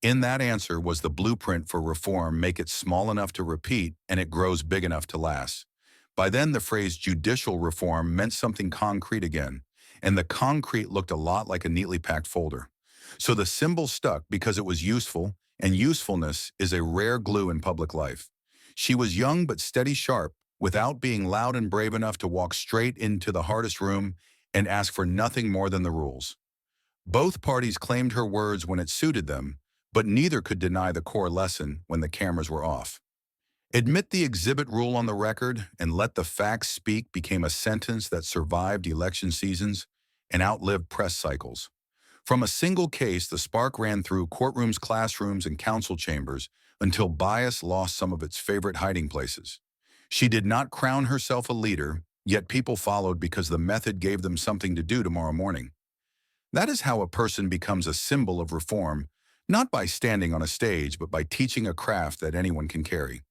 In that answer was the blueprint for reform: make it small enough to repeat and it grows big enough to last. By then, the phrase judicial reform meant something concrete again, and the concrete looked a lot like a neatly packed folder. So the symbol stuck because it was useful, and usefulness is a rare glue in public life. She was young but steady sharp, without being loud and brave enough to walk straight into the hardest room and ask for nothing more than the rules. Both parties claimed her words when it suited them, but neither could deny the core lesson when the cameras were off. Admit the exhibit rule on the record and let the facts speak became a sentence that survived election seasons and outlived press cycles. From a single case, the spark ran through courtrooms, classrooms, and council chambers until bias lost some of its favorite hiding places. She did not crown herself a leader, yet people followed because the method gave them something to do tomorrow morning. That is how a person becomes a symbol of reform, not by standing on a stage, but by teaching a craft that anyone can carry.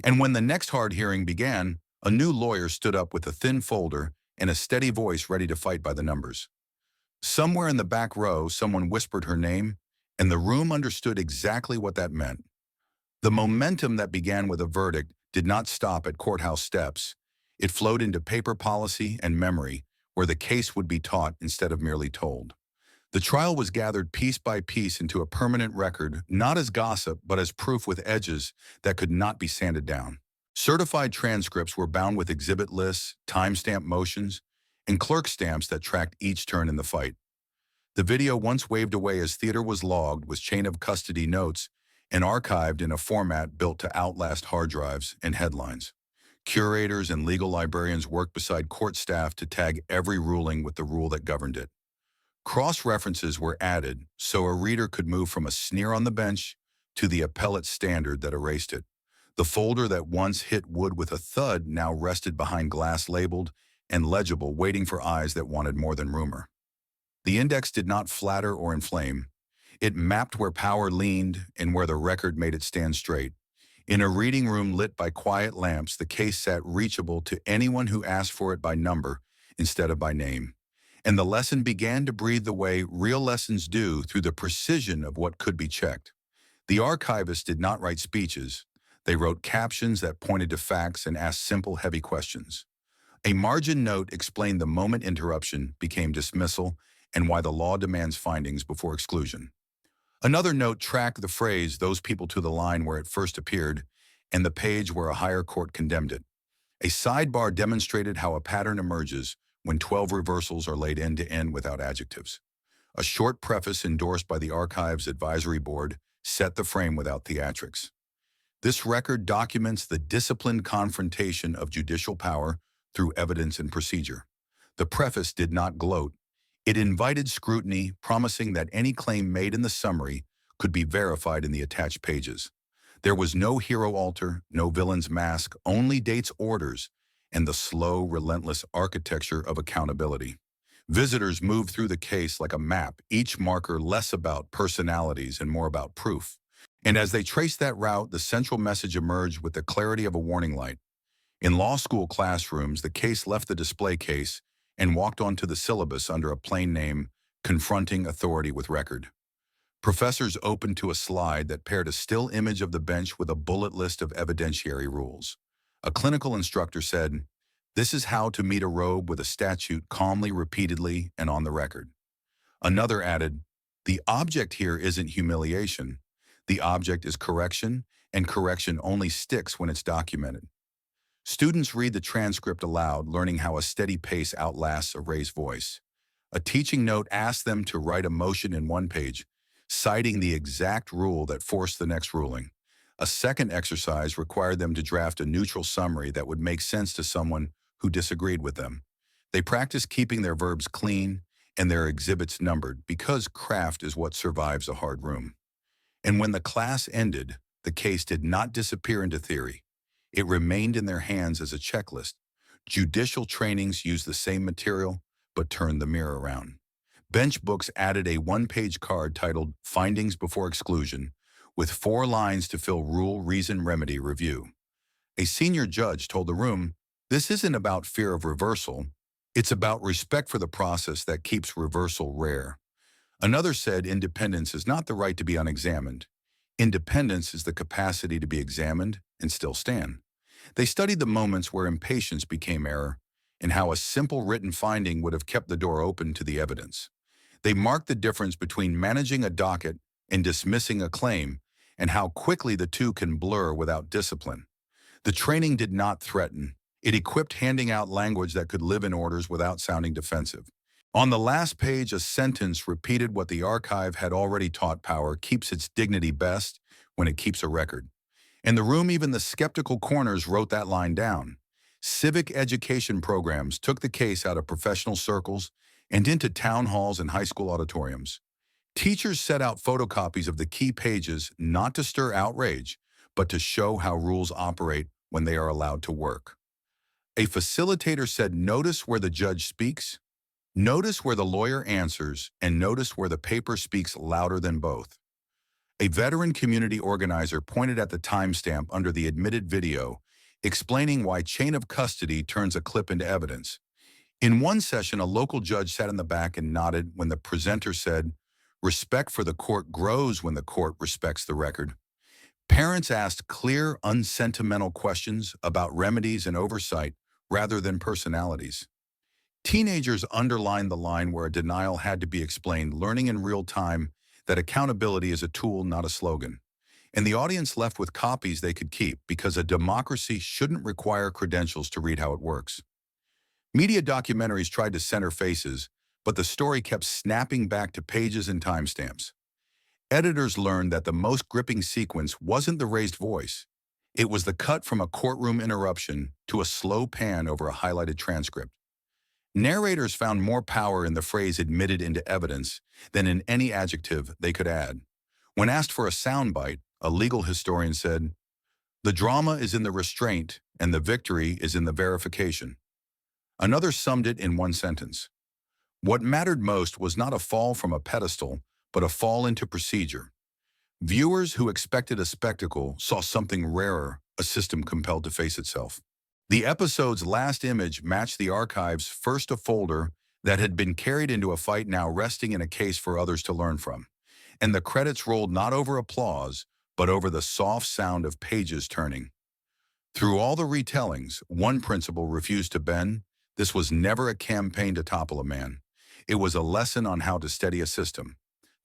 And when the next hard hearing began, a new lawyer stood up with a thin folder and a steady voice ready to fight by the numbers. Somewhere in the back row, someone whispered her name, and the room understood exactly what that meant. The momentum that began with a verdict did not stop at courthouse steps. It flowed into paper policy and memory, where the case would be taught instead of merely told. The trial was gathered piece by piece into a permanent record, not as gossip, but as proof with edges that could not be sanded down. Certified transcripts were bound with exhibit lists, timestamp motions, and clerk stamps that tracked each turn in the fight. The video once waved away as theater was logged with chain of custody notes and archived in a format built to outlast hard drives and headlines. Curators and legal librarians worked beside court staff to tag every ruling with the rule that governed it. Cross-references were added so a reader could move from a sneer on the bench to the appellate standard that erased it. The folder that once hit wood with a thud now rested behind glass labeled and legible, waiting for eyes that wanted more than rumor. The index did not flatter or inflame. It mapped where power leaned and where the record made it stand straight. In a reading room lit by quiet lamps, the case sat reachable to anyone who asked for it by number instead of by name. And the lesson began to breathe the way real lessons do, through the precision of what could be checked. The archivists did not write speeches. They wrote captions that pointed to facts and asked simple, heavy questions. A margin note explained the moment interruption became dismissal and why the law demands findings before exclusion. Another note tracked the phrase "those people" to the line where it first appeared and the page where a higher court condemned it. A sidebar demonstrated how a pattern emerges when 12 reversals are laid end to end without adjectives. A short preface endorsed by the Archives Advisory Board set the frame without theatrics. This record documents the disciplined confrontation of judicial power through evidence and procedure. The preface did not gloat. It invited scrutiny, promising that any claim made in the summary could be verified in the attached pages. There was no hero altar, no villain's mask, only dates, orders, and the slow, relentless architecture of accountability. Visitors moved through the case like a map, each marker less about personalities and more about proof. And as they traced that route, the central message emerged with the clarity of a warning light. In law school classrooms, the case left the display case and walked onto the syllabus under a plain name: Confronting Authority with Record. Professors opened to a slide that paired a still image of the bench with a bullet list of evidentiary rules. A clinical instructor said, "This is how to meet a robe with a statute calmly, repeatedly, and on the record." Another added, "The object here isn't humiliation. The object is correction, and correction only sticks when it's documented." Students read the transcript aloud, learning how a steady pace outlasts a raised voice. A teaching note asked them to write a motion in one page, citing the exact rule that forced the next ruling. A second exercise required them to draft a neutral summary that would make sense to someone who disagreed with them. They practiced keeping their verbs clean and their exhibits numbered, because craft is what survives a hard room. And when the class ended, the case did not disappear into theory. It remained in their hands as a checklist. Judicial trainings used the same material, but turned the mirror around. Bench books added a one-page card titled "Findings Before Exclusion," with 4 lines to fill rule, reason, remedy, review. A senior judge told the room, "This isn't about fear of reversal. It's about respect for the process that keeps reversal rare." Another said, "Independence is not the right to be unexamined. Independence is the capacity to be examined and still stand." They studied the moments where impatience became error and how a simple written finding would have kept the door open to the evidence. They marked the difference between managing a docket and dismissing a claim and how quickly the two can blur without discipline. The training did not threaten. It equipped handing out language that could live in orders without sounding defensive. On the last page, a sentence repeated what the archive had already taught: power keeps its dignity best when it keeps a record. In the room, even the skeptical corners wrote that line down. Civic education programs took the case out of professional circles and into town halls and high school auditoriums. Teachers set out photocopies of the key pages not to stir outrage, but to show how rules operate when they are allowed to work. A facilitator said, "Notice where the judge speaks, notice where the lawyer answers, and notice where the paper speaks louder than both." A veteran community organizer pointed at the timestamp under the admitted video, explaining why chain of custody turns a clip into evidence. In one session, a local judge sat in the back and nodded when the presenter said, "Respect for the court grows when the court respects the record." Parents asked clear, unsentimental questions about remedies and oversight rather than personalities. Teenagers underlined the line where a denial had to be explained, learning in real time that accountability is a tool, not a slogan. And the audience left with copies they could keep, because a democracy shouldn't require credentials to read how it works. Media documentaries tried to center faces, but the story kept snapping back to pages and timestamps. Editors learned that the most gripping sequence wasn't the raised voice. It was the cut from a courtroom interruption to a slow pan over a highlighted transcript. Narrators found more power in the phrase "admitted into evidence" than in any adjective they could add. When asked for a soundbite, a legal historian said, "The drama is in the restraint and the victory is in the verification." Another summed it in one sentence: "What mattered most was not a fall from a pedestal, but a fall into procedure." Viewers who expected a spectacle saw something rarer, a system compelled to face itself. The episode's last image matched the archive's first, a folder that had been carried into a fight, now resting in a case for others to learn from. And the credits rolled not over applause, but over the soft sound of pages turning. Through all the retellings, one principle refused to bend. This was never a campaign to topple a man. It was a lesson on how to steady a system.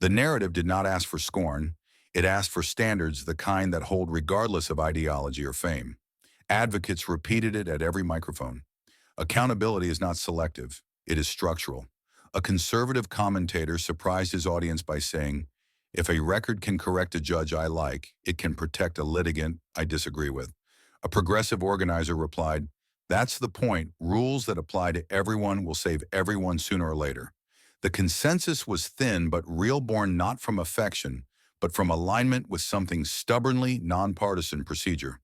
The narrative did not ask for scorn. It asked for standards, the kind that hold regardless of ideology or fame. Advocates repeated it at every microphone. Accountability is not selective. It is structural. A conservative commentator surprised his audience by saying, "If a record can correct a judge I like, it can protect a litigant I disagree with." A progressive organizer replied, "That's the point. Rules that apply to everyone will save everyone sooner or later." The consensus was thin but real, born not from affection, but from alignment with something stubbornly nonpartisan: procedure.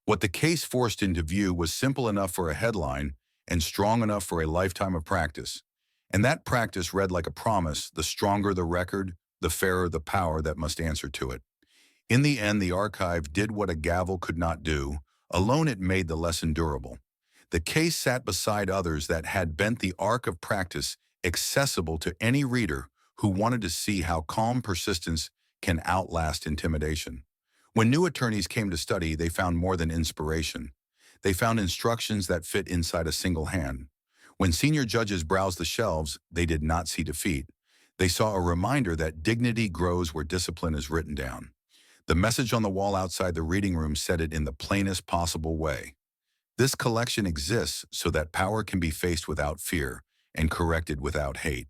What the case forced into view was simple enough for a headline and strong enough for a lifetime of practice. And that practice read like a promise: the stronger the record, the fairer the power that must answer to it. In the end, the archive did what a gavel could not do. Alone, it made the lesson durable. The case sat beside others that had bent the arc of practice accessible to any reader who wanted to see how calm persistence can outlast intimidation. When new attorneys came to study, they found more than inspiration. They found instructions that fit inside a single hand. When senior judges browsed the shelves, they did not see defeat. They saw a reminder that dignity grows where discipline is written down. The message on the wall outside the reading room said it in the plainest possible way: this collection exists so that power can be faced without fear and corrected without hate.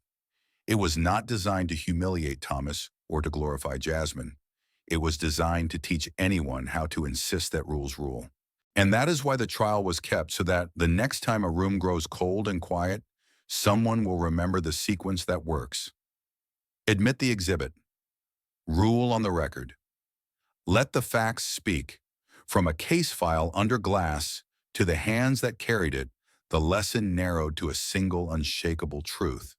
It was not designed to humiliate Thomas or to glorify Jasmine. It was designed to teach anyone how to insist that rules rule. And that is why the trial was kept, so that the next time a room grows cold and quiet, someone will remember the sequence that works. Admit the exhibit. Rule on the record. Let the facts speak. From a case file under glass to the hands that carried it, the lesson narrowed to a single unshakable truth.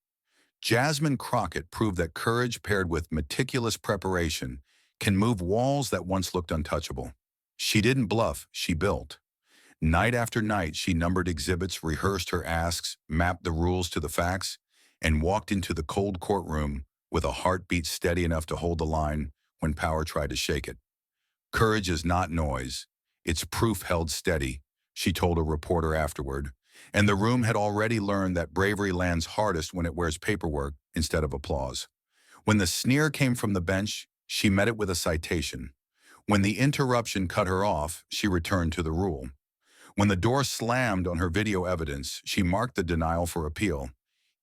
Jasmine Crockett proved that courage paired with meticulous preparation can move walls that once looked untouchable. She didn't bluff, she built. Night after night, she numbered exhibits, rehearsed her asks, mapped the rules to the facts, and walked into the cold courtroom with a heartbeat steady enough to hold the line when power tried to shake it. Courage is not noise. It's proof held steady, she told a reporter afterward. And the room had already learned that bravery lands hardest when it wears paperwork instead of applause. When the sneer came from the bench, she met it with a citation. When the interruption cut her off, she returned to the rule. When the door slammed on her video evidence, she marked the denial for appeal.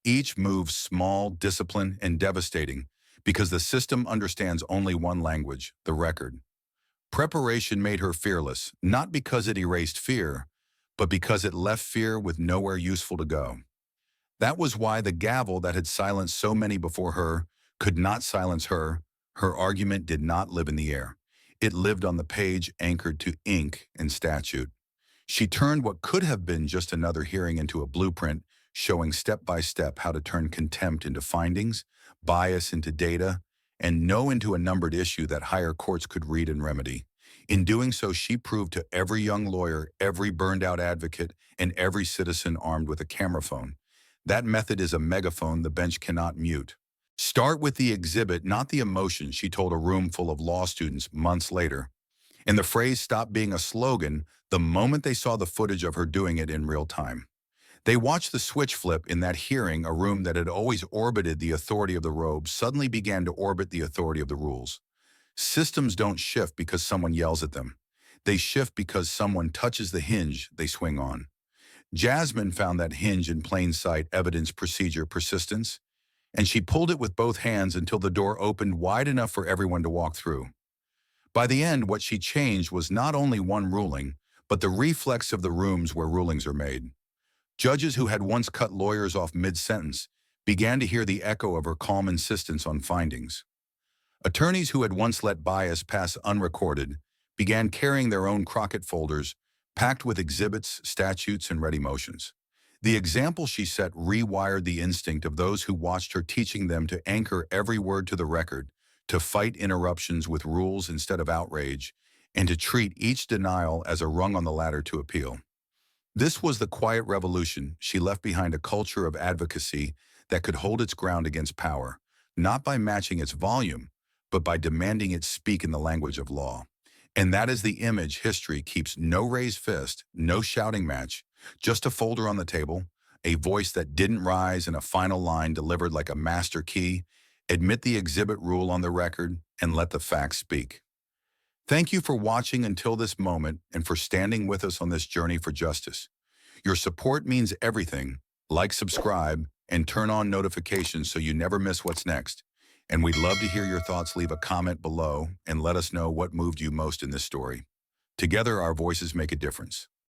Each move small, disciplined, and devastating because the system understands only one language, the record. Preparation made her fearless, not because it erased fear, but because it left fear with nowhere useful to go. That was why the gavel that had silenced so many before her could not silence her. Her argument did not live in the air. It lived on the page, anchored to ink and statute. She turned what could have been just another hearing into a blueprint, showing step by step how to turn contempt into findings, bias into data, and no into a numbered issue that higher courts could read and remedy. In doing so, she proved to every young lawyer, every burned-out advocate, and every citizen armed with a camera phone. That method is a megaphone the bench cannot mute. Start with the exhibit, not the emotion, she told a room full of law students months later. And the phrase stopped being a slogan the moment they saw the footage of her doing it in real time. They watched the switch flip. In that hearing, a room that had always orbited the authority of the robe suddenly began to orbit the authority of the rules. Systems don't shift because someone yells at them. They shift because someone touches the hinge they swing on. Jasmine found that hinge in plain sight, evidence, procedure, persistence, and she pulled it with both hands until the door opened wide enough for everyone to walk through. By the end, what she changed was not only one ruling, but the reflex of the rooms where rulings are made. Judges who had once cut lawyers off mid-sentence began to hear the echo of her calm insistence on findings. Attorneys who had once let bias pass unrecorded began carrying their own Crockett folders, packed with exhibits, statutes, and ready motions. The example she set rewired the instinct of those who watched her, teaching them to anchor every word to the record, to fight interruptions with rules instead of outrage, and to treat each denial as a rung on the ladder to appeal. This was the quiet revolution. She left behind a culture of advocacy that could hold its ground against power, not by matching its volume, but by demanding it speak in the language of law. And that is the image history keeps: no raised fist, no shouting match, just a folder on the table, a voice that didn't rise, and a final line delivered like a master key. Admit the exhibit, rule on the record, and let the facts speak. Thank you for watching until this moment and for standing with us on this journey for justice. Your support means everything. Like, subscribe, and turn on notifications so you never miss what's next. And we'd love to hear your thoughts. Leave a comment below and let us know what moved you most in this story. Together, our voices make a difference.